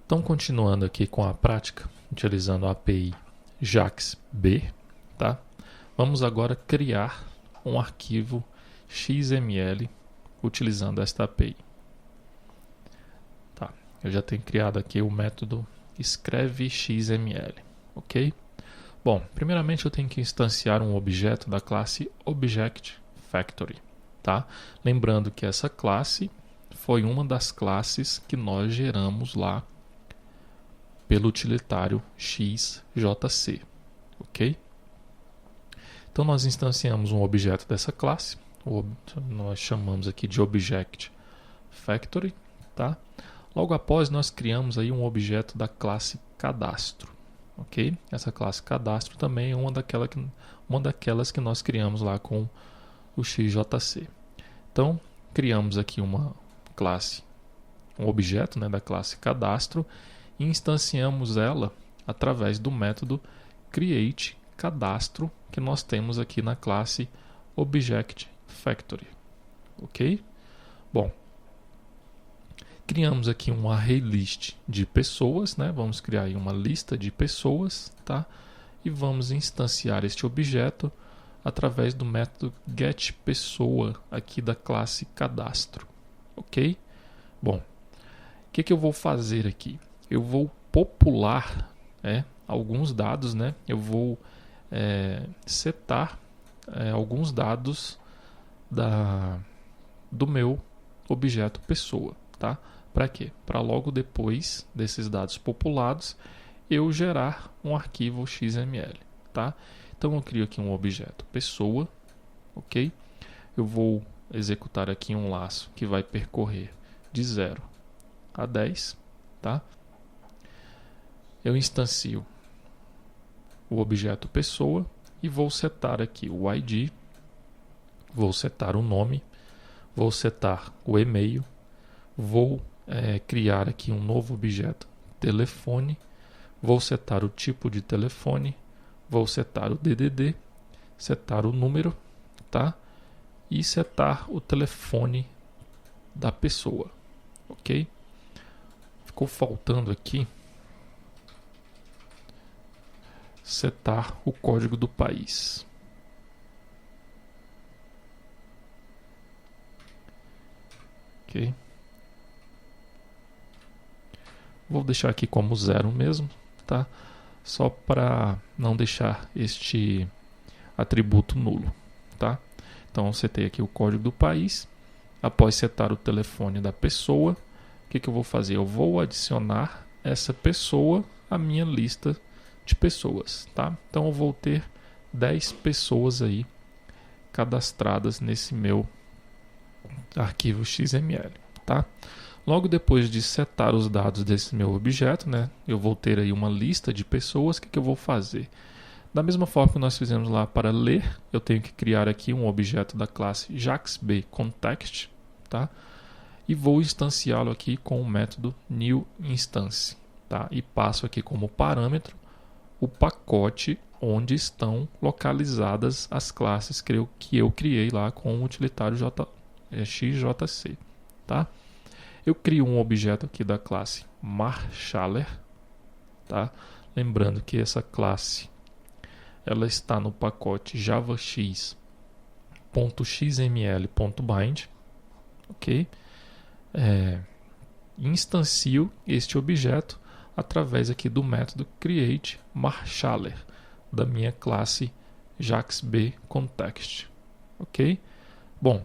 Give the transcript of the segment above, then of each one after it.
Então, continuando aqui com a prática, utilizando a API JAX-B, tá? Vamos agora criar um arquivo XML utilizando esta API. Tá. Eu já tenho criado aqui o método escreve_xml, ok? Bom, primeiramente eu tenho que instanciar um objeto da classe ObjectFactory, tá? Lembrando que essa classe foi uma das classes que nós geramos lá pelo utilitário XJC, ok? Então nós instanciamos um objeto dessa classe, nós chamamos aqui de ObjectFactory, tá? Logo após nós criamos aí um objeto da classe cadastro, ok? Essa classe cadastro também é uma daquelas que nós criamos lá com o XJC. Então criamos aqui uma classe, um objeto, né, da classe cadastro e instanciamos ela através do método createCadastro que nós temos aqui na classe ObjectFactory, ok? Bom, criamos aqui um ArrayList de pessoas, né? Vamos criar aí uma lista de pessoas, tá? E vamos instanciar este objeto através do método getPessoa aqui da classe cadastro, ok? Bom, o que eu vou fazer aqui? Eu vou popular alguns dados, né? Eu vou setar alguns dados do meu objeto pessoa, tá? Para quê? Para logo depois desses dados populados eu gerar um arquivo XML, tá? Então eu crio aqui um objeto pessoa, ok? Eu vou executar aqui um laço que vai percorrer de 0 a 10, tá? Eu instancio o objeto pessoa e vou setar aqui o ID, vou setar o nome, vou setar o e-mail, vou criar aqui um novo objeto telefone, vou setar o tipo de telefone, vou setar o DDD, setar o número, tá? E setar o telefone da pessoa, ok? Ficou faltando aqui setar o código do país. Ok. Vou deixar aqui como 0 mesmo, tá? Só para não deixar este atributo nulo, tá? Então eu setei aqui o código do país. Após setar o telefone da pessoa, o que eu vou fazer? Eu vou adicionar essa pessoa à minha lista de pessoas, tá? Então eu vou ter 10 pessoas aí cadastradas nesse meu arquivo XML, tá? Logo depois de setar os dados desse meu objeto, né, eu vou ter aí uma lista de pessoas. O que eu vou fazer? Da mesma forma que nós fizemos lá para ler, eu tenho que criar aqui um objeto da classe JAX-B_context, tá? E vou instanciá-lo aqui com o método newInstance, tá? E passo aqui como parâmetro o pacote onde estão localizadas as classes que eu criei lá com o utilitário XJC, tá? Eu crio um objeto aqui da classe Marshaller, tá? Lembrando que essa classe ela está no pacote javax.xml.bind, ok? Instancio este objeto através aqui do método createMarshaller da minha classe JAX-B_context, ok? Bom,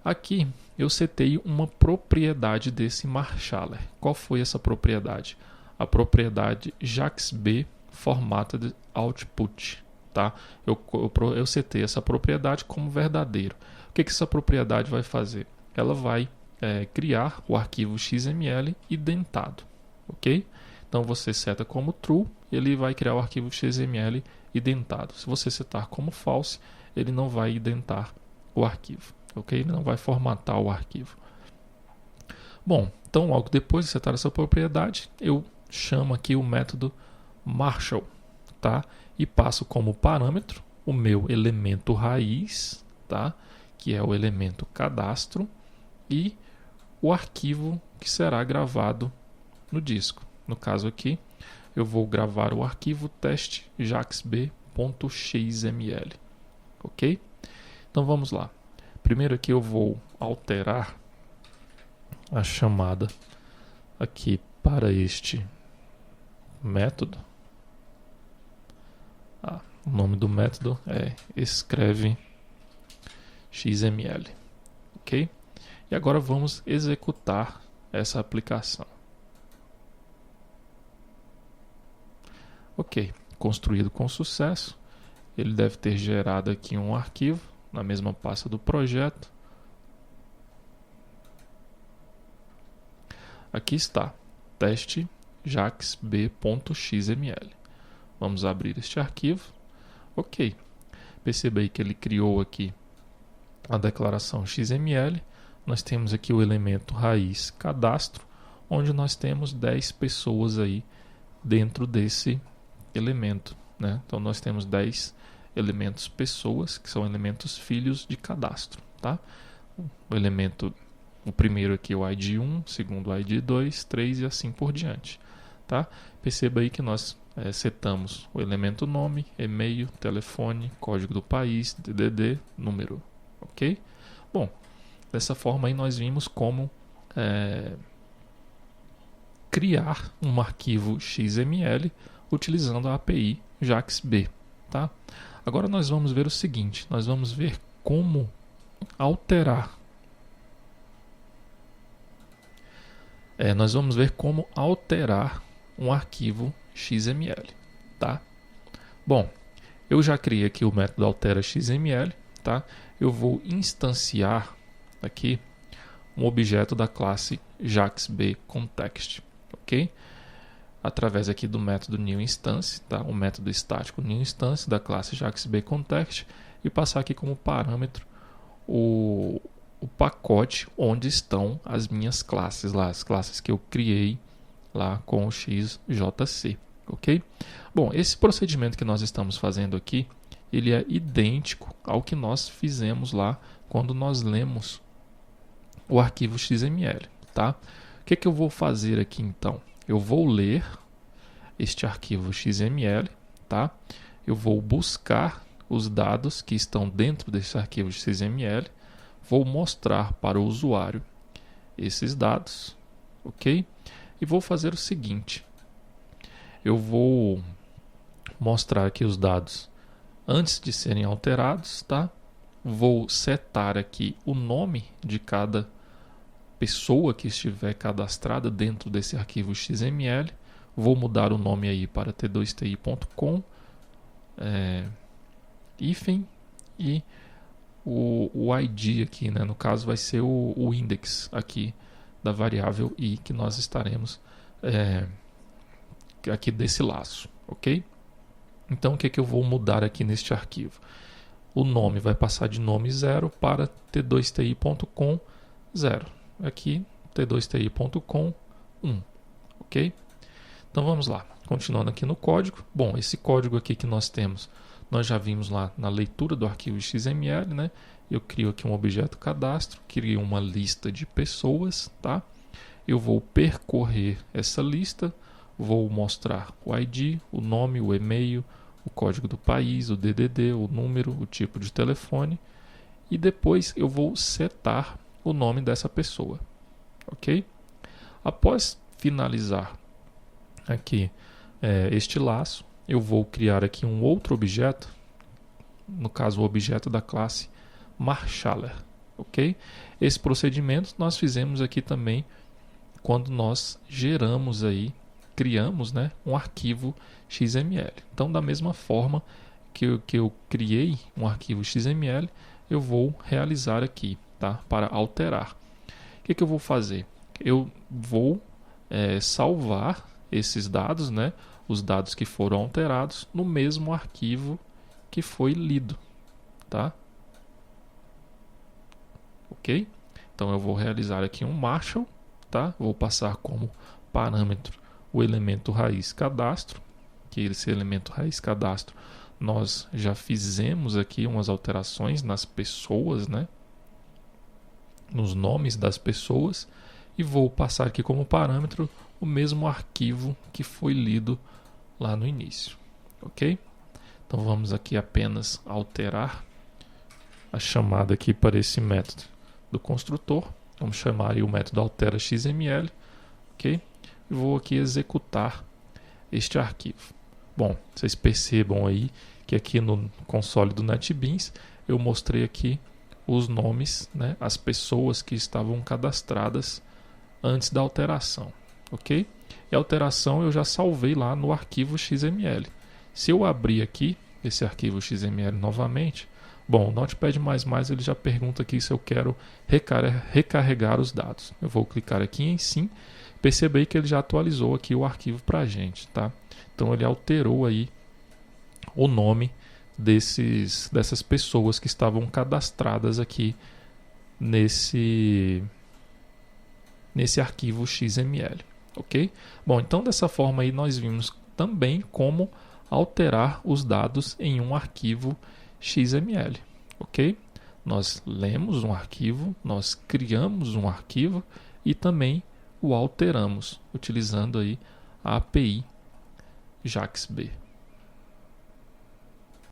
aqui eu setei uma propriedade desse Marshaller. Qual foi essa propriedade? A propriedade JAX-B_formatted_output, tá? Eu setei essa propriedade como verdadeiro. O que essa propriedade vai fazer? Ela vai criar o arquivo XML identado, ok? Então você seta como true, ele vai criar o arquivo XML identado. Se você setar como false, ele não vai identar o arquivo, ok? Ele não vai formatar o arquivo. Bom, então logo depois de setar essa propriedade, eu chamo aqui o método Marshall, tá? E passo como parâmetro o meu elemento raiz, tá? Que é o elemento cadastro, e o arquivo que será gravado no disco, No caso aqui, eu vou gravar o arquivo teste.jaxb.xml, ok? Então vamos lá. Primeiro aqui eu vou alterar a chamada aqui para este método. O nome do método é escreve XML, ok? E agora vamos executar essa aplicação. Ok, construído com sucesso. Ele deve ter gerado aqui um arquivo na mesma pasta do projeto. Aqui está, teste.jaxb.xml. Vamos abrir este arquivo. Ok, perceba aí que ele criou aqui a declaração XML. Nós temos aqui o elemento raiz cadastro, onde nós temos 10 pessoas aí dentro desse elemento, né? Então nós temos 10 elementos pessoas, que são elementos filhos de cadastro, tá? O primeiro aqui é o ID 1, o segundo o ID 2, 3 e assim por diante, tá? Perceba aí que nós setamos o elemento nome, e-mail, telefone, código do país, DDD, número, ok? Bom, dessa forma aí nós vimos como criar um arquivo XML utilizando a API JAXB, tá? Agora nós vamos ver o seguinte, nós vamos ver como alterar. Nós vamos ver como alterar um arquivo XML, tá? Bom, eu já criei aqui o método altera XML, tá? Eu vou instanciar aqui um objeto da classe JaxBContext, ok? Através aqui do método newInstance, tá? O método estático newInstance da classe JaxBContext, e passar aqui como parâmetro o pacote onde estão as minhas classes lá, as classes que eu criei lá com o XJC, ok? Bom, esse procedimento que nós estamos fazendo aqui, ele é idêntico ao que nós fizemos lá quando nós lemos o arquivo XML, tá? O que eu vou fazer aqui então? Eu vou ler este arquivo XML, tá? Eu vou buscar os dados que estão dentro desse arquivo XML, vou mostrar para o usuário esses dados, ok? E vou fazer o seguinte, eu vou mostrar aqui os dados antes de serem alterados, tá? Vou setar aqui o nome de cada pessoa que estiver cadastrada dentro desse arquivo XML. Vou mudar o nome aí para t2ti.com, hífen, e o ID aqui, né? No caso vai ser o index aqui da variável i que nós estaremos aqui desse laço, ok? Então o que eu vou mudar aqui neste arquivo? O nome vai passar de nome 0 para t2ti.com 0. Aqui t2ti.com 1, ok? Então vamos lá, continuando aqui no código. Bom, esse código aqui que nós temos, nós já vimos lá na leitura do arquivo XML, né? Eu crio aqui um objeto cadastro, crio uma lista de pessoas, tá? Eu vou percorrer essa lista, vou mostrar o ID, o nome, o e-mail, o código do país, o DDD, o número, o tipo de telefone, e depois eu vou setar o nome dessa pessoa, ok? Após finalizar aqui este laço, eu vou criar aqui um outro objeto, no caso o objeto da classe Marshaller, ok? Esse procedimento nós fizemos aqui também quando nós criamos, né, um arquivo XML. Então, da mesma forma que eu criei um arquivo XML, eu vou realizar aqui, tá? Para alterar. O que eu vou fazer? Eu vou salvar esses dados, né? Os dados que foram alterados no mesmo arquivo que foi lido, tá? Ok? Então eu vou realizar aqui um Marshall, tá? Vou passar como parâmetro o elemento raiz cadastro, que esse elemento raiz cadastro nós já fizemos aqui umas alterações nas pessoas, né? Nos nomes das pessoas, e vou passar aqui como parâmetro o mesmo arquivo que foi lido lá no início, ok? Então vamos aqui apenas alterar a chamada aqui para esse método do construtor. Vamos chamar aí o método altera XML, ok? E vou aqui executar este arquivo. Bom, vocês percebam aí que aqui no console do NetBeans eu mostrei aqui os nomes, né, as pessoas que estavam cadastradas antes da alteração, ok? E a alteração eu já salvei lá no arquivo XML. Se eu abrir aqui esse arquivo XML novamente, bom, o Notepad++ ele já pergunta aqui se eu quero recarregar os dados. Eu vou clicar aqui em sim. Percebei que ele já atualizou aqui o arquivo para a gente, tá? Então ele alterou aí o nome dessas pessoas que estavam cadastradas aqui nesse arquivo XML, ok? Bom, então dessa forma aí nós vimos também como alterar os dados em um arquivo XML, ok? Nós lemos um arquivo, nós criamos um arquivo e também o alteramos utilizando aí a API JAX-B.